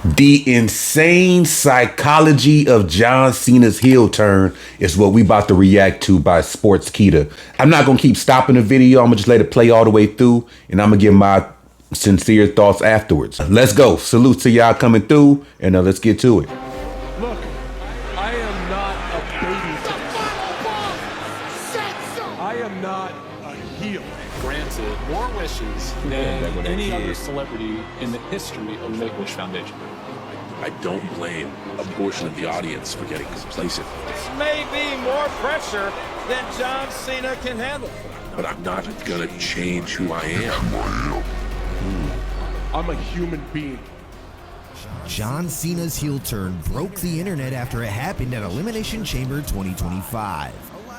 The insane psychology of John Cena's heel turn is what we about to react to by Sports Kita. I'm not going to keep stopping the video. I'm going to just let it play all the way through, and I'm going to give my sincere thoughts afterwards. Let's go. Salute to y'all coming through, and let's get to it. Look, I am not a babyface. I am not a heel. Granted more wishes than any other celebrity in the history of Make-A-Wish Foundation. I don't blame a portion of the audience for getting complacent. This may be more pressure than John Cena can handle. But I'm not gonna change who I am. I'm a human being. John Cena's heel turn broke the internet after it happened at Elimination Chamber 2025.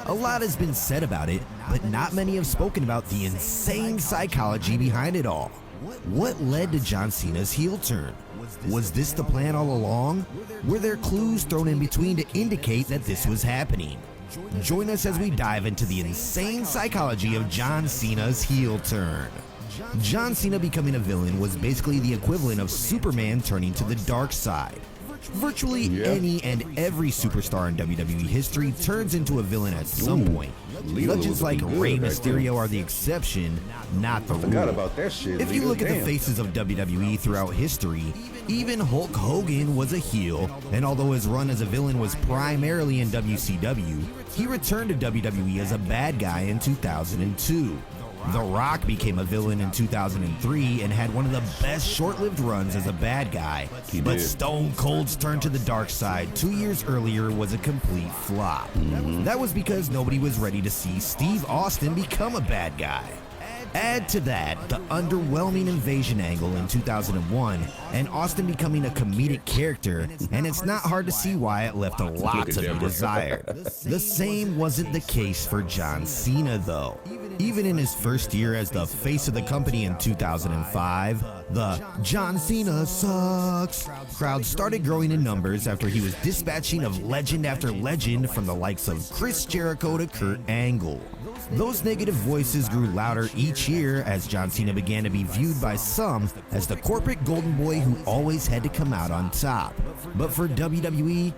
A lot has been said about it, but not many have spoken about the insane psychology behind it all. What led to John Cena's heel turn? Was this the plan all along? Were there clues thrown in between to indicate that this was happening? Join us as we dive into the insane psychology of John Cena's heel turn. John Cena becoming a villain was basically the equivalent of Superman turning to the dark side. Virtually any and every superstar in WWE history turns into a villain at some point. Legends like Rey Mysterio are the exception, not the rule. About that shit. If you look at the faces of WWE throughout history, even Hulk Hogan was a heel, and although his run as a villain was primarily in WCW, he returned to WWE as a bad guy in 2002. The Rock became a villain in 2003 and had one of the best short-lived runs as a bad guy. But Stone Cold's turn to the dark side 2 years earlier was a complete flop. That was because nobody was ready to see Steve Austin become a bad guy. Add to that the underwhelming invasion angle in 2001 and Austin becoming a comedic character, and it's not hard to see why it left a lot to be desired. The same wasn't the case for John Cena though. Even in his first year as the face of the company in 2005, the "John Cena sucks" crowd started growing in numbers after he was dispatching of legend after legend from the likes of Chris Jericho to Kurt Angle. Those negative voices grew louder each year as John Cena began to be viewed by some as the corporate golden boy who always had to come out on top. But for WWE,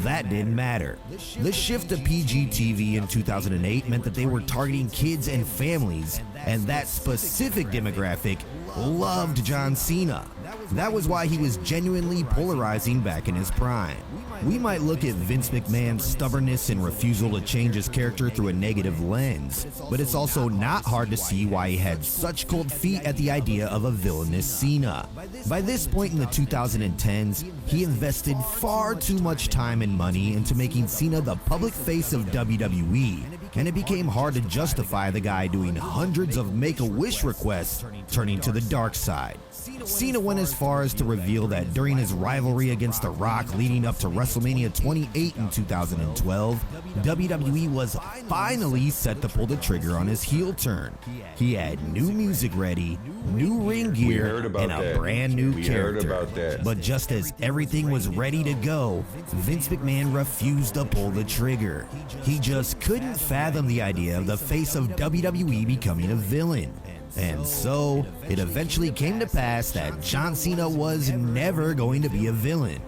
that didn't matter. The shift to PG-TV in 2008 meant that they were targeting kids and families, and that specific demographic loved John Cena. That was why he was genuinely polarizing back in his prime. We might look at Vince McMahon's stubbornness and refusal to change his character through a negative lens, but it's also not hard to see why he had such cold feet at the idea of a villainous Cena. By this point in the 2010s, he invested far too much time and money into making Cena the public face of WWE, and it became hard to justify the guy doing hundreds of Make-A-Wish requests turning to the dark side. Cena went as far as to reveal that during his rivalry against The Rock leading up to WrestleMania 28 in 2012, WWE was finally set to pull the trigger on his heel turn. He had new music ready, new ring gear, and a brand new character. But just as everything was ready to go, Vince McMahon refused to pull the trigger. He just couldn't fathom the idea of the face of WWE becoming a villain. And so, it eventually came to pass that John Cena was never going to be a villain.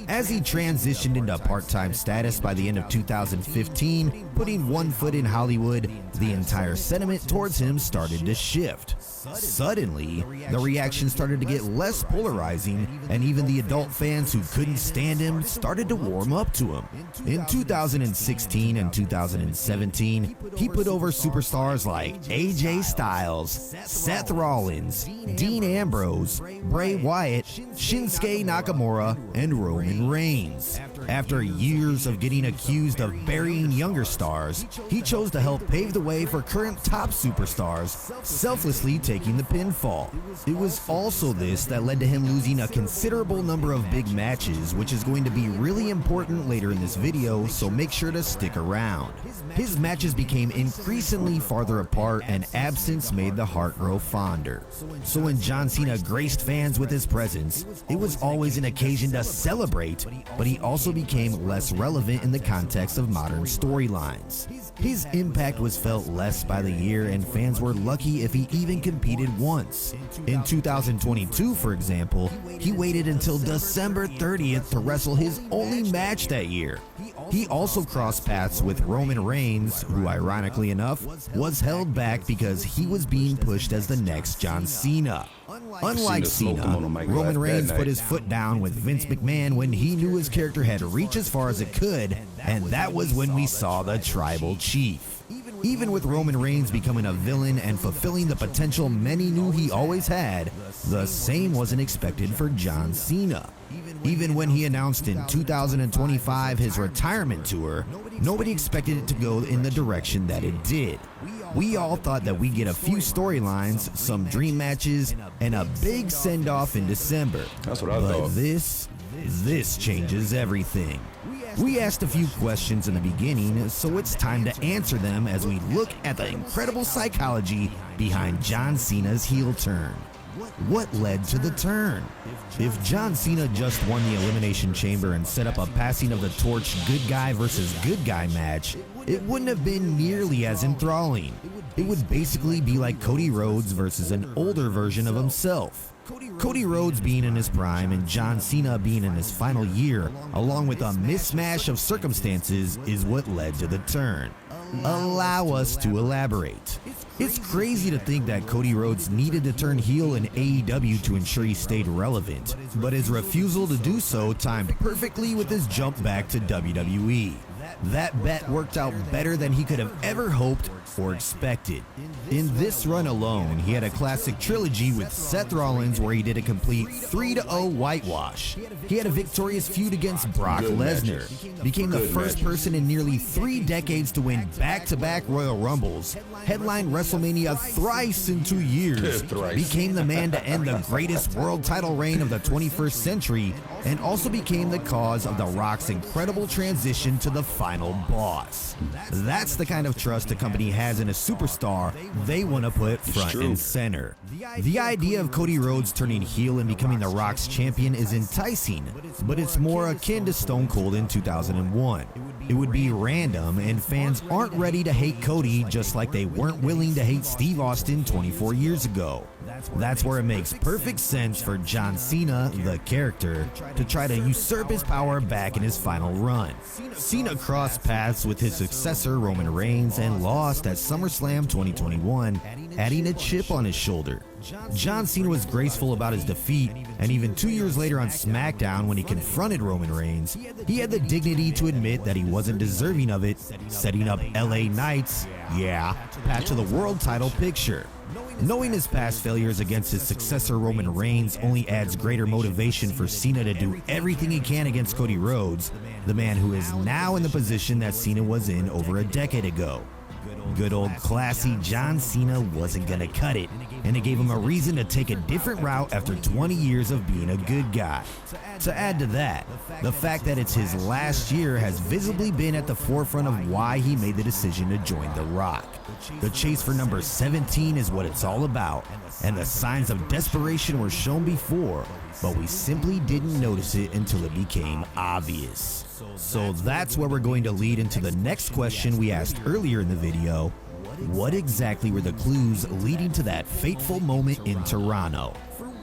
As he transitioned into part-time status by the end of 2015, putting one foot in Hollywood, the entire sentiment towards him started to shift. Suddenly, the reaction started to get less polarizing, and even the adult fans who couldn't stand him started to warm up to him. In 2016 and 2017, he put over superstars like AJ Styles, Seth Rollins, Dean Ambrose, Bray Wyatt, Shinsuke Nakamura, and Roman Reigns. After years of getting accused of burying younger stars, he chose to help pave the way for current top superstars, selflessly taking the pinfall. It was also this that led to him losing a considerable number of big matches, which is going to be really important later in this video, so make sure to stick around. His matches became increasingly farther apart, and absence made the heart grow fonder. So when John Cena graced fans with his presence, it was always an occasion to celebrate, but he also became less relevant in the context of modern storylines. His impact was felt less by the year, and fans were lucky if he even competed repeated once. In 2022, for example, he waited until December 30th to wrestle his only match that year. He also crossed paths with Roman Reigns, who ironically enough was held back because he was being pushed as the next John Cena. Unlike Cena, Roman Reigns put his foot down with Vince McMahon when he knew his character had reached as far as it could, and that was when we saw the Tribal Chief. Even with Roman Reigns becoming a villain and fulfilling the potential many knew he always had, the same wasn't expected for John Cena. Even when he announced in 2025 his retirement tour, nobody expected it to go in the direction that it did. We all thought that we'd get a few storylines, some dream matches, and a big send-off in December. That's what I but thought. This changes everything. We asked a few questions in the beginning, so it's time to answer them as we look at the incredible psychology behind John Cena's heel turn. What led to the turn? If John Cena just won the Elimination Chamber and set up a passing of the torch good guy versus good guy match, it wouldn't have been nearly as enthralling. It would basically be like Cody Rhodes versus an older version of himself. Cody Rhodes being in his prime and John Cena being in his final year, along with a mismatch of circumstances, is what led to the turn. Allow us to elaborate. It's crazy to think that Cody Rhodes needed to turn heel in AEW to ensure he stayed relevant, but his refusal to do so timed perfectly with his jump back to WWE. That bet worked out better than he could have ever hoped or expected. In this run alone, he had a classic trilogy with Seth Rollins where he did a complete 3-0 whitewash. He had a victorious feud against Brock Lesnar, became the first person in nearly 3 decades to win back-to-back Royal Rumbles, headlined WrestleMania thrice in 2 years, became the man to end the greatest world title reign of the 21st century, and also became the cause of The Rock's incredible transition to the final boss. That's the kind of trust a company has in a superstar they want to put front and center. The idea of Cody Rhodes turning heel and becoming The Rock's champion is enticing, but it's more akin to Stone Cold in 2001. It would be random, and fans aren't ready to hate Cody just like they weren't willing to hate Steve Austin 24 years ago. That's where it makes perfect sense for John Cena, the character, to try to usurp his power back in his final run. Cena crossed paths with his successor Roman Reigns and lost at SummerSlam 2021, adding a chip on his shoulder. John Cena was graceful about his defeat, and even 2 years later on SmackDown when he confronted Roman Reigns, he had the dignity to admit that he wasn't deserving of it, setting up LA Knight's, path to the world title picture. Knowing his past failures against his successor Roman Reigns only adds greater motivation for Cena to do everything he can against Cody Rhodes, the man who is now in the position that Cena was in over a decade ago. Good old classy John Cena wasn't gonna cut it, and it gave him a reason to take a different route after 20 years of being a good guy. To add to that, the fact that it's his last year has visibly been at the forefront of why he made the decision to join The Rock. The chase for number 17 is what it's all about, and the signs of desperation were shown before, but we simply didn't notice it until it became obvious. So that's where we're going to lead into the next question we asked earlier in the video. What exactly were the clues leading to that fateful moment in Toronto?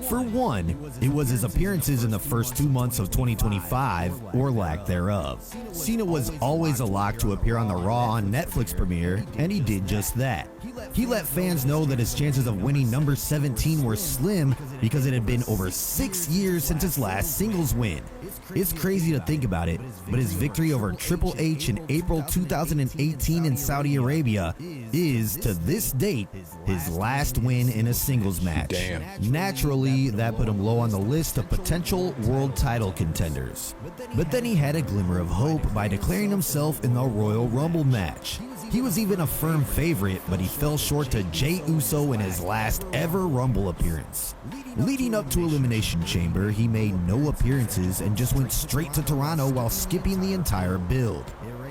For one, it was his appearances in the first 2 months of 2025, or lack thereof. Cena was always a lock to appear on the Raw on Netflix premiere, and he did just that. He let fans know that his chances of winning number 17 were slim because it had been over 6 years since his last singles win. It's crazy to think about it, but his victory over Triple H in April 2018 in Saudi Arabia is, to this date, his last win in a singles match. Damn. Naturally, that put him low on the list of potential world title contenders. But then he had a glimmer of hope by declaring himself in the Royal Rumble match. He was even a firm favorite, but he fell short to Jey Uso in his last ever Rumble appearance. Leading up to Elimination Chamber, he made no appearances and just went straight to Toronto while skipping the entire build.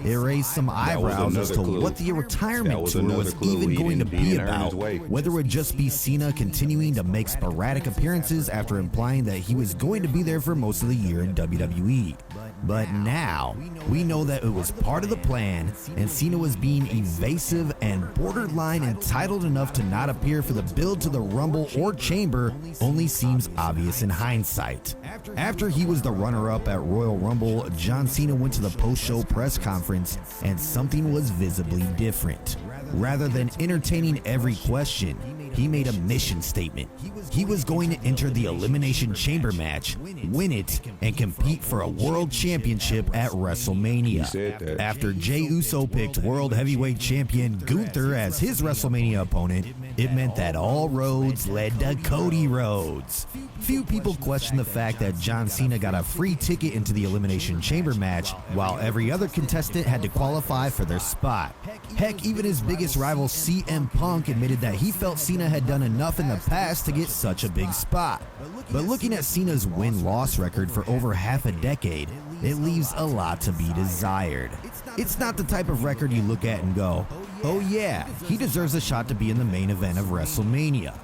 It raised some eyebrows as to what the retirement tour was even going to be about, whether it would just be Cena continuing to make sporadic appearances after implying that he was going to be there for most of the year in WWE. But now, we know that it was part of the plan, and Cena was being evasive and borderline entitled enough to not appear for the build to the Rumble or Chamber only seems obvious in hindsight. After he was the runner-up at Royal Rumble, John Cena went to the post-show press conference, and something was visibly different. Rather than entertaining every question, he made a mission statement. He was going to enter the Elimination Chamber match, win it, and compete for a World Championship at WrestleMania. After Jey Uso picked World Heavyweight Champion Gunther as his WrestleMania opponent, it meant that all roads led to Cody Rhodes. Few people question the fact that John Cena got a free ticket into the Elimination Chamber match, while every other contestant had to qualify for their spot. Heck, even his biggest rival CM Punk admitted that he felt Cena had done enough in the past to get such a big spot. But looking at Cena's win-loss record for over half a decade, it leaves a lot to be desired. It's not the type of record you look at and go, oh yeah, he deserves a shot to be in the main event of WrestleMania.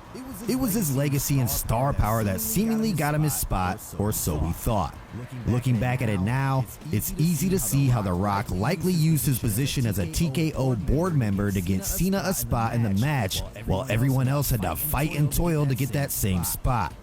It was his legacy and star power that seemingly got him his spot, or so we thought. Looking back at it now, it's easy to see how The Rock likely used his position as a TKO board member to get Cena a spot in the match, while everyone else had to fight and toil to get that same spot.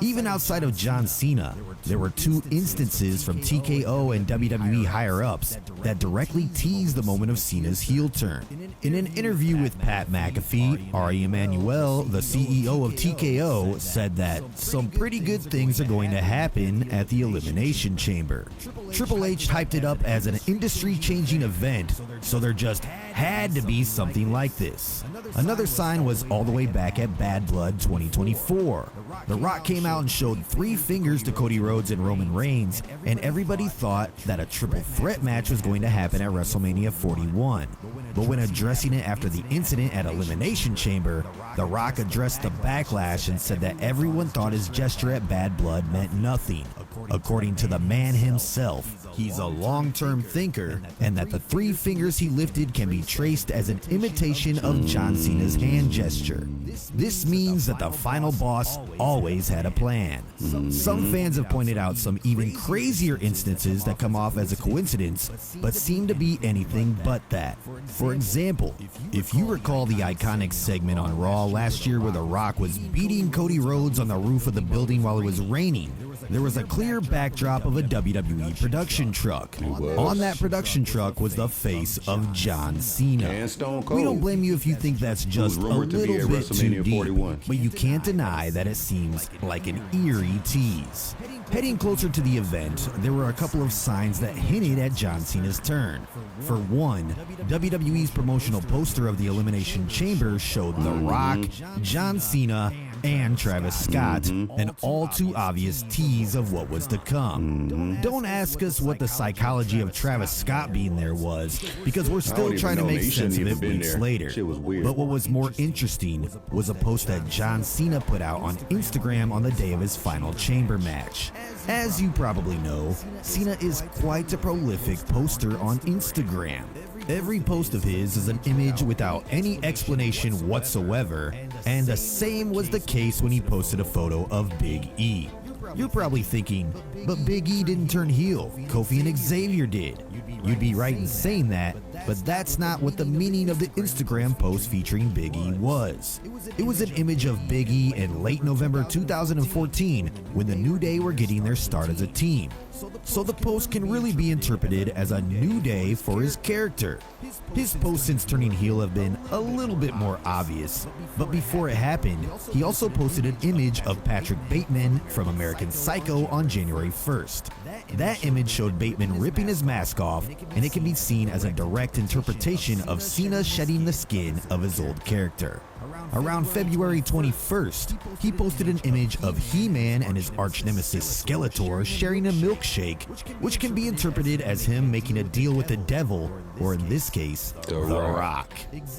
Even outside of John Cena, there were two instances from TKO and WWE higher-ups that directly teased the moment of Cena's heel turn. In an interview with Pat McAfee, Ari Emanuel, the CEO of TKO, said that some pretty good things are going to happen at the Elimination Chamber. Triple H hyped it up as an industry-changing event, so there just had to be something like this. Another sign was all the way back at Bad Blood 2024. The Rock came out and showed 3 fingers to Cody Rhodes and Roman Reigns, and everybody thought that a triple threat match was going to happen at WrestleMania 41. But when addressing it after the incident at Elimination Chamber, The Rock addressed the backlash and said that everyone thought his gesture at Bad Blood meant nothing. According to the man himself, he's a long-term thinker, and that the 3 fingers he lifted can be traced as an imitation of John Cena's hand gesture. This means that the final boss always had a plan. Some fans have pointed out some even crazier instances that come off as a coincidence, but seem to be anything but that. For example, if you recall the iconic segment on Raw last year where The Rock was beating Cody Rhodes on the roof of the building while it was raining, there was a clear backdrop of a WWE production truck. On that production truck was the face of John Cena. And Stone Cold. We don't blame you if you think that's just a rumored to be little at bit too WrestleMania deep, 41. but you can't deny that it seems like an eerie tease. Heading closer to the event, there were a couple of signs that hinted at John Cena's turn. For one, WWE's promotional poster of the Elimination Chamber showed The Rock, John Cena, and Travis Scott, an all too obvious tease of what was to come. Don't ask us what the psychology of Travis Scott being there was, because we're still trying to make sense of it weeks later. Shit was weird. But what was more interesting was a post that John Cena put out on Instagram on the day of his final Chamber match. As you probably know, Cena is quite a prolific poster on Instagram. Every post of his is an image without any explanation whatsoever, and the same was the case when he posted a photo of Big E. You're probably thinking, but Big E didn't turn heel, Kofi and Xavier did. You'd be right in saying that, but that's not what the meaning of the Instagram post featuring Big E was. It was an image of Big E in late November 2014 when the New Day were getting their start as a team. So the post can really be interpreted as a new day for his character. His posts since turning heel have been a little bit more obvious, but before it happened, he also posted an image of Patrick Bateman from American Psycho on January 1st. That image showed Bateman ripping his mask off, and it can be seen as a direct interpretation of Cena shedding the skin of his old character. Around February 21st, he posted an image of He-Man and his arch-nemesis Skeletor sharing a milkshake, which can be interpreted as him making a deal with the devil, or in this case, The Rock.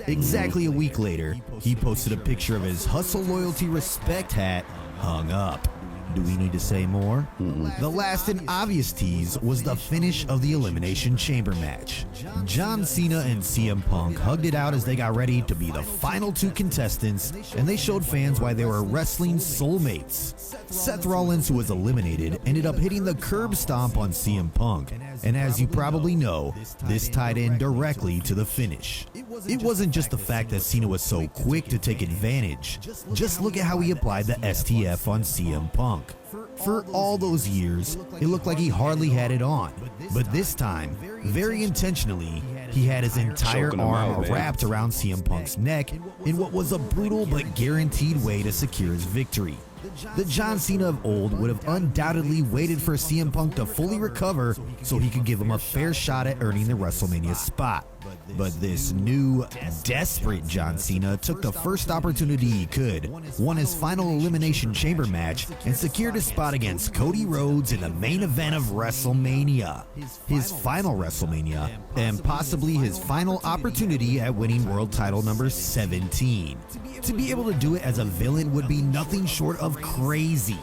Exactly a week later, he posted a picture of his Hustle Loyalty Respect hat hung up. Do we need to say more? The last and obvious tease was the finish of the Elimination Chamber match. John Cena and CM Punk hugged it out as they got ready to be the final two contestants, and they showed fans why they were wrestling soulmates. Seth Rollins, who was eliminated, ended up hitting the curb stomp on CM Punk, and as you probably know, this tied in directly to the finish. It wasn't just the fact that Cena was so quick to take advantage. Just look at how he applied the STF on CM Punk. For all those years, it looked like he hardly had it on. But this time, very intentionally, he had his entire arm wrapped around CM Punk's neck in what was a brutal but guaranteed way to secure his victory. The John Cena of old would have undoubtedly waited for CM Punk to fully recover so he could give him a fair shot at earning the WrestleMania spot. But this new, desperate John Cena took the first opportunity he could, won his final Elimination Chamber match, and secured his spot against Cody Rhodes in the main event of WrestleMania. His final WrestleMania, and possibly his final opportunity at winning world title number 17. To be able to do it as a villain would be nothing short of crazy.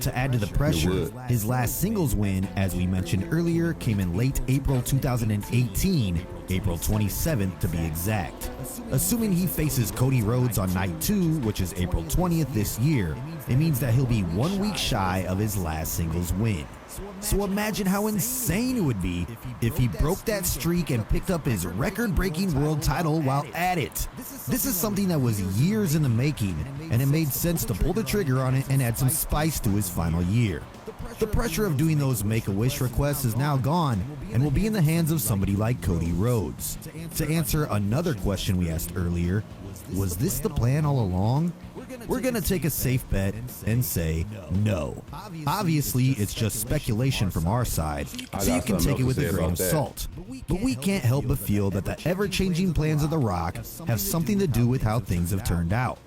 To add to the pressure, his last singles win, as we mentioned earlier, came in late April 2018, April 27th to be exact. Assuming he faces Cody Rhodes on night 2, which is April 20th this year, it means that he'll be 1 week shy of his last singles win. So imagine how insane it would be if he broke that streak and picked up his record-breaking world title while at it. This is something that was years in the making, and it made sense to pull the trigger on it and add some spice to his final year. The pressure of doing those Make-A-Wish requests is now gone and will be in the hands of somebody like Cody Rhodes. To answer another question we asked earlier, was this the plan all along? We're gonna take a safe bet and say no. Obviously, it's just speculation from our side, so you can take it with a grain of salt. But we can't help but feel that the ever-changing plans of The Rock have something to do with how things have turned out.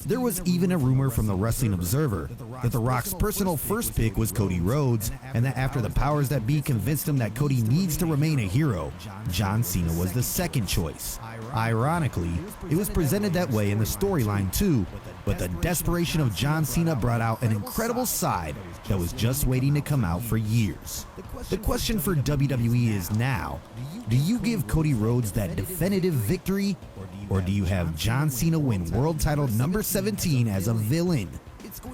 There was even a rumor from the Wrestling Observer that The Rock's personal first pick was Cody Rhodes, and that after the powers that be convinced him that Cody needs to remain a hero, John Cena was the second choice. Ironically, it was presented that way in the storyline too, but the desperation of John Cena brought out an incredible side that was just waiting to come out for years. The question for WWE is now, do you give Cody Rhodes that definitive victory, or do you have John Cena win world title number 17 as a villain?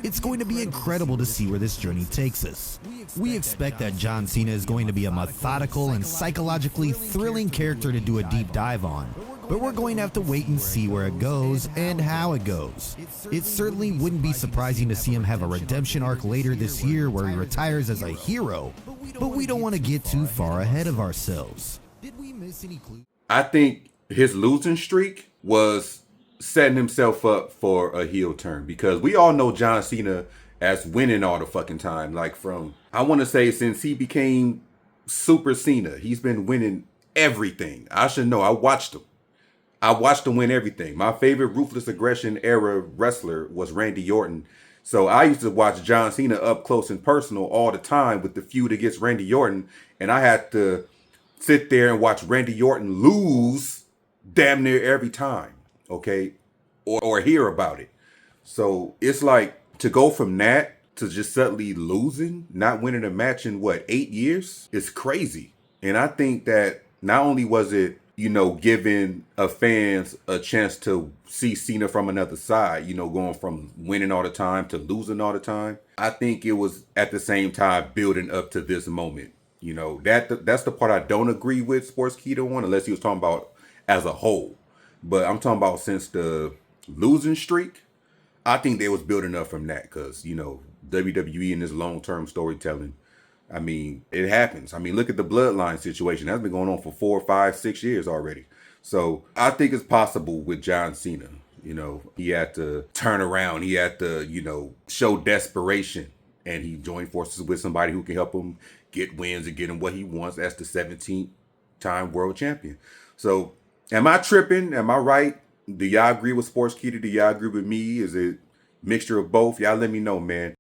It's going to be incredible to see where this journey takes us. We expect that John Cena is going to be a methodical and psychologically thrilling character to do a deep dive on, but we're going to have to wait and see where it goes and how it goes. It certainly wouldn't be surprising to see him have a redemption arc later this year where he retires as a hero, but we don't want to get too far ahead of ourselves. Did we miss any clues? I think his losing streak was setting himself up for a heel turn, because we all know John Cena as winning all the fucking time. Like from, I want to say since he became Super Cena, he's been winning everything. I should know. I watched him win everything. My favorite Ruthless Aggression era wrestler was Randy Orton. So I used to watch John Cena up close and personal all the time with the feud against Randy Orton. And I had to sit there and watch Randy Orton lose damn near every time. Okay, or hear about it. So it's like to go from that to just suddenly losing, not winning a match in 8 years? It's crazy. And I think that not only was it, giving fans a chance to see Cena from another side, going from winning all the time to losing all the time. I think it was at the same time building up to this moment. That's the part I don't agree with Sports Keto on, unless he was talking about as a whole. But I'm talking about since the losing streak, I think they was building up from that because, WWE and this long-term storytelling, I mean, it happens. I mean, look at the Bloodline situation. That's been going on for 4, 5, 6 years already. So I think it's possible with John Cena. He had to turn around. He had to, show desperation. And he joined forces with somebody who can help him get wins and get him what he wants as the 17th-time world champion. So am I tripping? Am I right? Do y'all agree with Sports Keto? Do y'all agree with me? Is it a mixture of both? Y'all let me know, man.